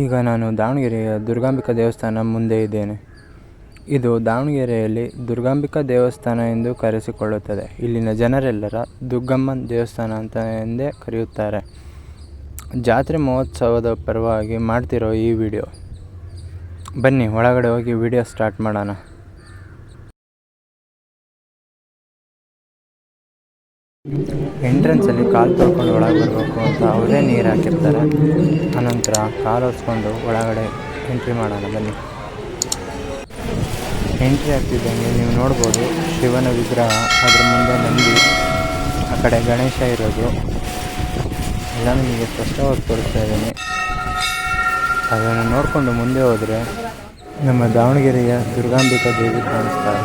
ಈಗ ನಾನು ದಾವಣಗೆರೆಯ ದುರ್ಗಾಂಬಿಕಾ ದೇವಸ್ಥಾನ ಮುಂದೆ ಇದ್ದೇನೆ. ಇದು ದಾವಣಗೆರೆಯಲ್ಲಿ ದುರ್ಗಾಂಬಿಕಾ ದೇವಸ್ಥಾನ ಎಂದು ಕರೆಸಿಕೊಳ್ಳುತ್ತದೆ. ಇಲ್ಲಿನ ಜನರೆಲ್ಲರ ದುಗ್ಗಮ್ಮನ ದೇವಸ್ಥಾನ ಅಂತ ಎಂದೇ ಕರೆಯುತ್ತಾರೆ. ಜಾತ್ರೆ ಮಹೋತ್ಸವದ ಪರವಾಗಿ ಮಾಡ್ತಿರೋ ಈ ವಿಡಿಯೋ. ಬನ್ನಿ ಒಳಗಡೆ ಹೋಗಿ ವಿಡಿಯೋ ಸ್ಟಾರ್ಟ್ ಮಾಡೋಣ. ಎಂಟ್ರೆನ್ಸಲ್ಲಿ ಕಾಲು ತೊಳ್ಕೊಂಡು ಒಳಗೆ ಬರಬೇಕು ಅಂತ ಅವರೇ ನೀರು ಹಾಕಿರ್ತಾರೆ. ಅನಂತರ ಕಾಲು ಒರೆಸ್ಕೊಂಡು ಒಳಗಡೆ ಎಂಟ್ರಿ ಮಾಡೋಣ ಬನ್ನಿ. ಎಂಟ್ರಿ ಆಗ್ತಿದ್ದಂಗೆ ನೀವು ನೋಡ್ಬೋದು ಶಿವನ ವಿಗ್ರಹ, ಅದ್ರ ಮುಂದೆ ನಂದಿ, ಆ ಕಡೆ ಗಣೇಶ ಇರೋದು ಎಲ್ಲ ನಿಮಗೆ ಸ್ಪಷ್ಟವಾಗಿ ತೋರಿಸ್ತಾ ಇದ್ದೀನಿ. ಅದನ್ನು ನೋಡಿಕೊಂಡು ಮುಂದೆ ಹೋದರೆ ನಮ್ಮ ದಾವಣಗೆರೆಯ ದುರ್ಗಾಂಬಿಕಾ ದೇವಿ ಕಾಣಿಸ್ತಾರೆ.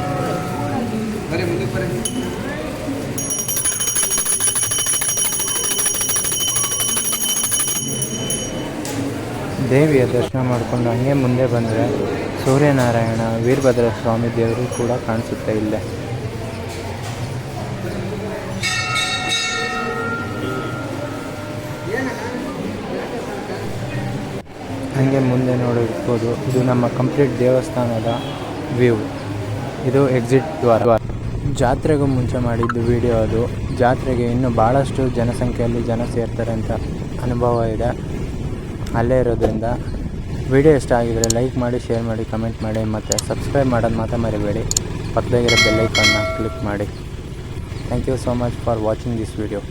ದೇವಿಯ ದರ್ಶನ ಮಾಡಿಕೊಂಡು ಹಂಗೆ ಮುಂದೆ ಬಂದರೆ ಸೂರ್ಯನಾರಾಯಣ ವೀರಭದ್ರ ಸ್ವಾಮಿ ದೇವರು ಕೂಡ ಕಾಣಿಸುತ್ತೆ ಇಲ್ಲೇ. ಹಾಗೆ ಮುಂದೆ ನೋಡಿರ್ಬೋದು, ಇದು ನಮ್ಮ ಕಂಪ್ಲೀಟ್ ದೇವಸ್ಥಾನದ ವ್ಯೂ. ಇದು ಎಕ್ಸಿಟ್ ದ್ವಾರ. ಜಾತ್ರೆಗೂ ಮುಂಚೆ ಮಾಡಿದ್ದು ವಿಡಿಯೋ ಅದು. ಜಾತ್ರೆಗೆ ಇನ್ನೂ ಭಾಳಷ್ಟು ಜನಸಂಖ್ಯೆಯಲ್ಲಿ ಜನ ಸೇರ್ತಾರೆ ಅಂತ ಅನುಭವ ಇದೆ. ಅಲ್ಲೇ ಇರೋದ್ರಿಂದ ವಿಡಿಯೋ ಇಷ್ಟ ಆಗಿದರೆ ಲೈಕ್ ಮಾಡಿ, ಶೇರ್ ಮಾಡಿ, ಕಮೆಂಟ್ ಮಾಡಿ ಮತ್ತು ಸಬ್ಸ್ಕ್ರೈಬ್ ಮಾಡೋದು ಮಾತ್ರ ಮರಿಬೇಡಿ. ಪಕ್ಕದಾಗಿರೋ ಬೆಲ್ ಐಕಾನ್ನ ಕ್ಲಿಕ್ ಮಾಡಿ. Thank you so much for watching this video.